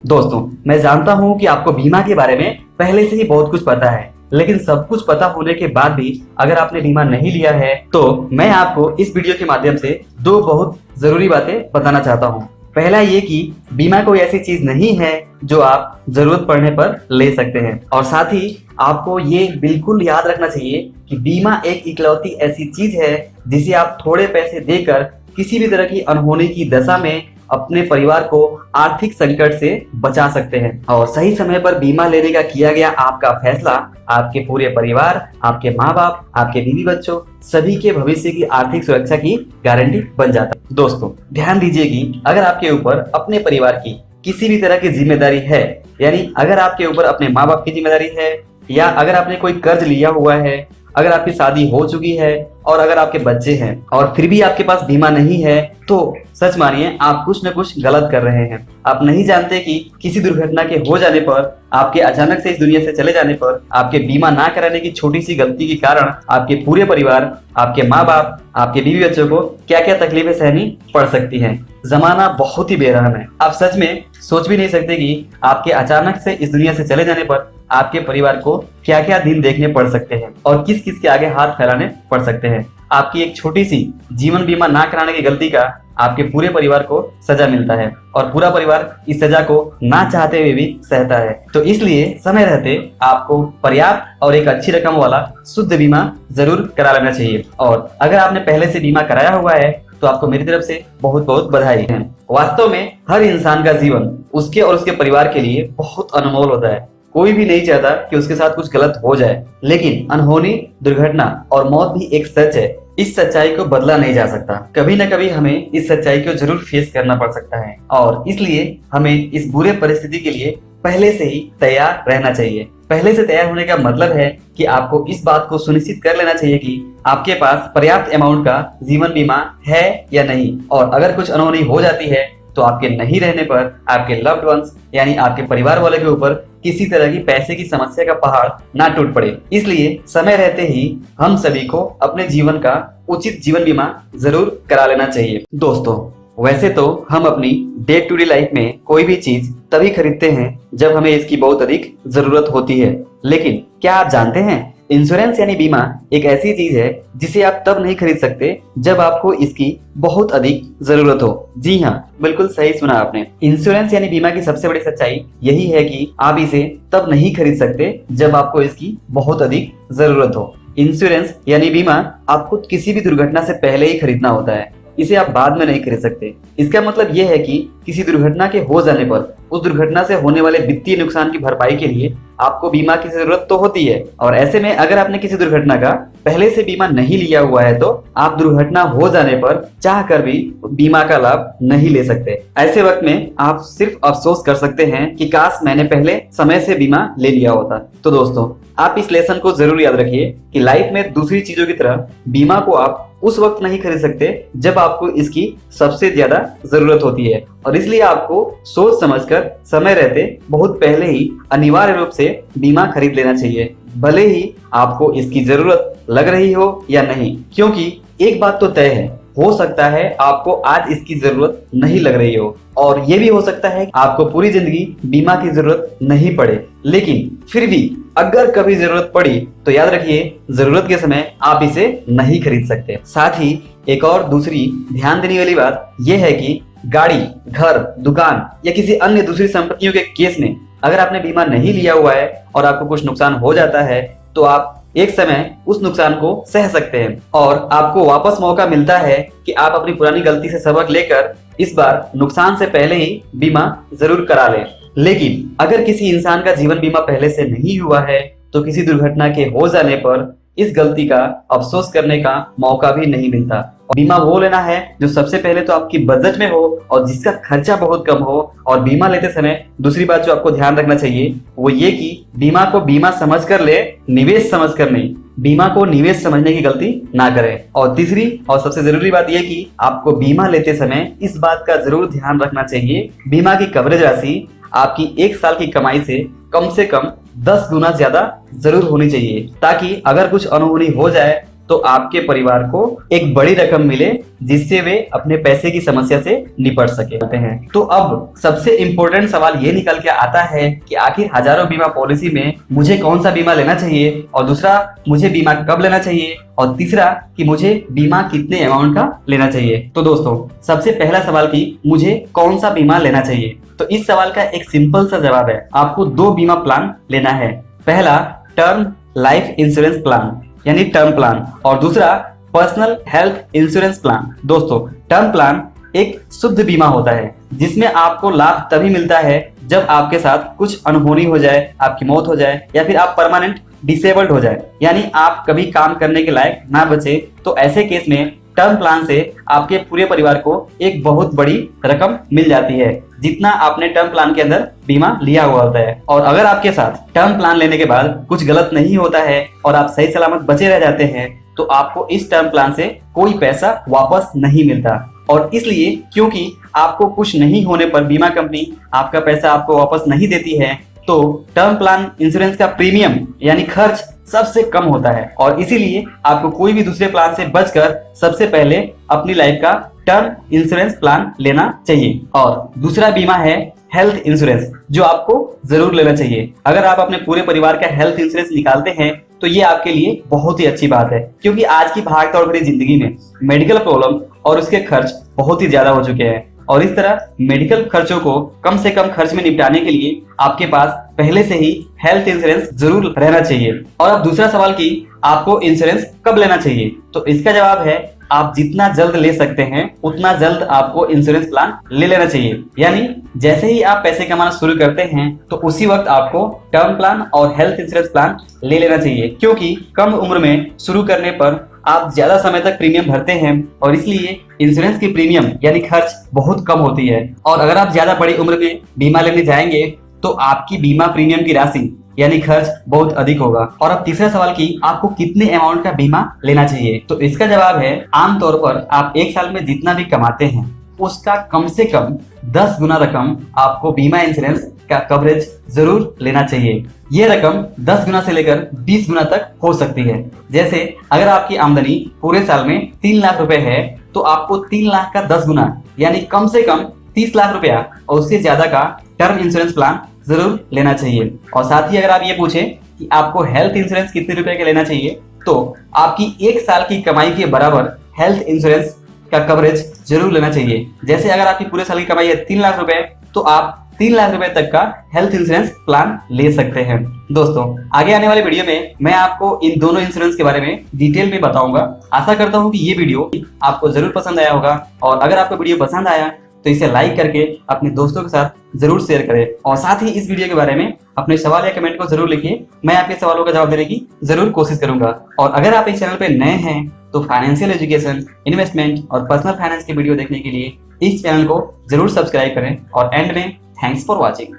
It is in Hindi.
दोस्तों, मैं जानता हूँ कि आपको बीमा के बारे में पहले से ही बहुत कुछ पता है, लेकिन सब कुछ पता होने के बाद भी अगर आपने बीमा नहीं लिया है तो मैं आपको इस वीडियो के माध्यम से दो बहुत जरूरी बातें बताना चाहता हूँ। पहला ये कि बीमा कोई ऐसी चीज नहीं है जो आप जरूरत पड़ने पर ले सकते हैं, और साथ ही आपको ये बिल्कुल याद रखना चाहिए कि बीमा एक इकलौती ऐसी चीज है जिसे आप थोड़े पैसे देकर किसी भी तरह की अनहोनी की दशा में अपने परिवार को आर्थिक संकट से बचा सकते हैं। और सही समय पर बीमा लेने का किया गया आपका फैसला आपके पूरे परिवार, आपके माँ बाप, आपके बीवी बच्चों सभी के भविष्य की आर्थिक सुरक्षा की गारंटी बन जाता है। दोस्तों, ध्यान दीजिए कि अगर आपके ऊपर अपने परिवार की किसी भी तरह की जिम्मेदारी है, यानी अगर आपके ऊपर अपने माँ बाप की जिम्मेदारी है, या अगर आपने कोई कर्ज लिया हुआ है, अगर आपकी शादी हो चुकी है और अगर आपके बच्चे हैं और फिर भी आपके पास बीमा नहीं है, तो सच मानिए आप कुछ न कुछ गलत कर रहे हैं। आप नहीं जानते कि किसी दुर्घटना के हो जाने पर, आपके अचानक से इस दुनिया से चले जाने पर, आपके बीमा ना कराने की छोटी सी गलती के कारण आपके पूरे परिवार, आपके माँ बाप, आपके बीवी बच्चों को क्या क्या तकलीफें सहनी पड़ सकती हैं। जमाना बहुत ही बेरहम है। आप सच में सोच भी नहीं सकते कि आपके अचानक से इस दुनिया से चले जाने पर आपके परिवार को क्या क्या दिन देखने पड़ सकते हैं और किस किस के आगे हाथ फैलाने पड़ सकते हैं। आपकी एक छोटी सी जीवन बीमा ना कराने की गलती का आपके पूरे परिवार को सजा मिलता है और पूरा परिवार इस सजा को ना चाहते हुए भी सहता है। तो इसलिए समय रहते आपको पर्याप्त और एक अच्छी रकम वाला शुद्ध बीमा जरूर करा लेना चाहिए। और अगर आपने पहले से बीमा कराया हुआ है तो आपको मेरी तरफ से बहुत बहुत बधाई है। वास्तव में हर इंसान का जीवन उसके और उसके परिवार के लिए बहुत अनमोल होता है। कोई भी नहीं चाहता कि उसके साथ कुछ गलत हो जाए, लेकिन अनहोनी, दुर्घटना और मौत भी एक सच है। इस सच्चाई को बदला नहीं जा सकता। कभी न कभी हमें इस सच्चाई को जरूर फेस करना पड़ सकता है और इसलिए हमें इस बुरे परिस्थिति के लिए पहले से ही तैयार रहना चाहिए। पहले से तैयार होने का मतलब है कि आपको इस बात को सुनिश्चित कर लेना चाहिए कि आपके पास पर्याप्त अमाउंट का जीवन बीमा है या नहीं, और अगर कुछ अनहोनी हो जाती है तो आपके नहीं रहने पर आपके लव्ड वंस यानी आपके परिवार वाले के ऊपर किसी तरह की पैसे की समस्या का पहाड़ ना टूट पड़े। इसलिए समय रहते ही हम सभी को अपने जीवन का उचित जीवन बीमा जरूर करा लेना चाहिए। दोस्तों, वैसे तो हम अपनी डे टू डे लाइफ में कोई भी चीज तभी खरीदते हैं जब हमें इसकी बहुत अधिक जरूरत होती है, लेकिन क्या आप जानते हैं इंश्योरेंस यानी बीमा एक ऐसी चीज है जिसे आप तब नहीं खरीद सकते जब आपको इसकी बहुत अधिक जरूरत हो। जी हाँ, बिल्कुल सही सुना आपने। इंश्योरेंस यानी बीमा की सबसे बड़ी सच्चाई यही है कि आप इसे तब नहीं खरीद सकते जब आपको इसकी बहुत अधिक जरूरत हो। इंश्योरेंस यानी बीमा आपको किसी भी दुर्घटना से पहले ही खरीदना होता है, इसे आप बाद में नहीं खरीद सकते। इसका मतलब यह है कि किसी दुर्घटना के हो जाने पर उस दुर्घटना से होने वाले वित्तीय नुकसान की भरपाई के लिए आपको बीमा की जरूरत तो होती है, और ऐसे में अगर आपने किसी दुर्घटना का पहले से बीमा नहीं लिया हुआ है तो आप दुर्घटना हो जाने पर चाह कर भी बीमा का लाभ नहीं ले सकते। ऐसे वक्त में आप सिर्फ अफसोस कर सकते हैं कि काश मैंने पहले समय से बीमा ले लिया होता। तो दोस्तों, आप इस लेसन को जरूर याद रखिए कि लाइफ में दूसरी चीजों की तरह बीमा को आप उस वक्त नहीं खरीद सकते जब आपको इसकी सबसे ज्यादा जरूरत होती है, और इसलिए आपको सोच समझकर समय रहते बहुत पहले ही अनिवार्य रूप से बीमा खरीद लेना चाहिए, भले ही आपको इसकी जरूरत लग रही हो या नहीं। क्योंकि एक बात तो तय है, हो सकता है आपको आज इसकी जरूरत नहीं लग रही हो, और ये भी हो सकता है आपको पूरी जिंदगी बीमा की जरूरत नहीं पड़े, लेकिन फिर भी अगर कभी जरूरत पड़ी तो याद रखिए जरूरत के समय आप इसे नहीं खरीद सकते। साथ ही एक और दूसरी ध्यान देने वाली बात यह है कि गाड़ी, घर, दुकान या किसी अन्य दूसरी संपत्तियों के केस में अगर आपने बीमा नहीं लिया हुआ है और आपको कुछ नुकसान हो जाता है तो आप एक समय उस नुकसान को सह सकते हैं और आपको वापस मौका मिलता है कि आप अपनी पुरानी गलती से सबक लेकर इस बार नुकसान से पहले ही बीमा जरूर करा लें। लेकिन अगर किसी इंसान का जीवन बीमा पहले से नहीं हुआ है तो किसी दुर्घटना के हो जाने पर इस गलती का अफसोस करने का मौका भी नहीं मिलता। बीमा वो लेना है जो सबसे पहले तो आपकी बजट में हो और जिसका खर्चा बहुत कम हो। और बीमा लेते समय दूसरी बात जो आपको ध्यान रखना चाहिए वो ये कि बीमा को बीमा समझकर ले, निवेश समझकर नहीं। बीमा को निवेश समझने की गलती ना करें। और तीसरी और सबसे जरूरी बात यह कि आपको बीमा लेते समय इस बात का जरूर ध्यान रखना चाहिए बीमा की कवरेज राशि आपकी एक साल की कमाई से कम 10 गुना ज्यादा जरूर होनी चाहिए, ताकि अगर कुछ अनहोनी हो जाए तो आपके परिवार को एक बड़ी रकम मिले जिससे वे अपने पैसे की समस्या से निपट सके हैं। तो अब सबसे इम्पोर्टेंट सवाल ये निकल के आता है कि आखिर हजारों बीमा पॉलिसी में मुझे कौन सा बीमा लेना चाहिए, और दूसरा मुझे बीमा कब लेना चाहिए, और तीसरा कि मुझे बीमा कितने अमाउंट का लेना चाहिए। तो दोस्तों, सबसे पहला सवाल कि मुझे कौन सा बीमा लेना चाहिए, तो इस सवाल का एक सिंपल सा जवाब है, आपको दो बीमा प्लान लेना है। पहला टर्म लाइफ इंश्योरेंस प्लान यानी टर्म प्लान, और दूसरा पर्सनल हेल्थ इंश्योरेंस प्लान। दोस्तों, टर्म प्लान एक शुद्ध बीमा होता है जिसमें आपको लाभ तभी मिलता है जब आपके साथ कुछ अनहोनी हो जाए, आपकी मौत हो जाए, या फिर आप परमानेंट डिसेबल्ड हो जाए, यानी आप कभी काम करने के लायक ना बचे। तो ऐसे केस में टर्म प्लान से आपके पूरे परिवार को एक बहुत बड़ी रकम मिल जाती है जितना आपने टर्म प्लान के अंदर बीमा लिया हुआ होता है। और अगर आपके साथ टर्म प्लान लेने के बाद कुछ गलत नहीं होता है और आप सही सलामत बचे रह जाते हैं तो आपको इस टर्म प्लान से कोई पैसा वापस नहीं मिलता। और इसलिए क्योंकि आपको कुछ नहीं होने पर बीमा कंपनी आपका पैसा आपको वापस नहीं देती है, तो टर्म प्लान इंश्योरेंस का प्रीमियम यानी खर्च सबसे कम होता है, और इसीलिए आपको कोई भी दूसरे प्लान से बचकर सबसे पहले अपनी लाइफ का टर्म इंश्योरेंस प्लान लेना चाहिए। और दूसरा बीमा है हेल्थ इंश्योरेंस, जो आपको जरूर लेना चाहिए। अगर आप अपने पूरे परिवार का हेल्थ इंश्योरेंस निकालते हैं तो ये आपके लिए बहुत ही अच्छी बात है, क्योंकि आज की भागदौड़ भरी जिंदगी में मेडिकल प्रॉब्लम और उसके खर्च बहुत ही ज्यादा हो चुके हैं, और इस तरह मेडिकल खर्चों को कम से कम खर्च में निपटाने के लिए आपके पास पहले से ही हेल्थ इंश्योरेंस जरूर रहना चाहिए। और अब दूसरा सवाल कि आपको इंश्योरेंस कब लेना चाहिए, तो इसका जवाब है आप जितना जल्द ले सकते हैं उतना जल्द आपको इंश्योरेंस प्लान ले लेना चाहिए। यानी जैसे ही आप पैसे कमाना शुरू करते हैं तो उसी वक्त आपको टर्म प्लान और हेल्थ इंश्योरेंस प्लान ले लेना चाहिए, क्योंकि कम उम्र में शुरू करने पर आप ज्यादा समय तक प्रीमियम भरते हैं और इसलिए इंश्योरेंस की प्रीमियम यानी खर्च बहुत कम होती है। और अगर आप ज्यादा बड़ी उम्र में बीमा लेने जाएंगे तो आपकी बीमा प्रीमियम की राशि यानी खर्च बहुत अधिक होगा। और अब तीसरा सवाल कि आपको कितने अमाउंट का बीमा लेना चाहिए, तो इसका जवाब है आमतौर पर आप एक साल में जितना भी कमाते हैं उसका कम से कम 10 गुना रकम आपको बीमा इंश्योरेंस का कवरेज जरूर लेना चाहिए। ये रकम 10 गुना से लेकर 20 गुना तक हो सकती है। जैसे अगर आपकी आमदनी पूरे साल में 3 लाख रुपए है तो आपको 3 लाख का 10 गुना यानी कम से कम 30 लाख रुपया और उससे ज्यादा का टर्म इंश्योरेंस प्लान जरूर लेना चाहिए। और साथ ही अगर आप ये पूछे कि आपको हेल्थ इंश्योरेंस कितने रुपए का लेना चाहिए, तो आपकी एक साल की कमाई के बराबर हेल्थ इंश्योरेंस का कवरेज जरूर लेना चाहिए। जैसे अगर आपकी पूरे साल की कमाई है 3 लाख रुपए तो आप 3 लाख रुपए तक का हेल्थ इंश्योरेंस प्लान ले सकते हैं। दोस्तों, आगे आने वाले वीडियो में मैं आपको इन दोनों इंश्योरेंस के बारे में डिटेल में बताऊंगा। आशा करता हूं कि ये वीडियो आपको जरूर पसंद आया होगा, और अगर आपको वीडियो पसंद आया तो इसे लाइक करके अपने दोस्तों के साथ जरूर शेयर करें, और साथ ही इस वीडियो के बारे में अपने सवाल या कमेंट को जरूर लिखिए। मैं आपके सवालों का जवाब देने की जरूर कोशिश करूंगा। और अगर आप इस चैनल पे नए हैं तो फाइनेंशियल एजुकेशन, इन्वेस्टमेंट और पर्सनल फाइनेंस के वीडियो देखने के लिए इस चैनल को जरूर सब्सक्राइब करें। और एंड में थैंक्स फॉर वॉचिंग।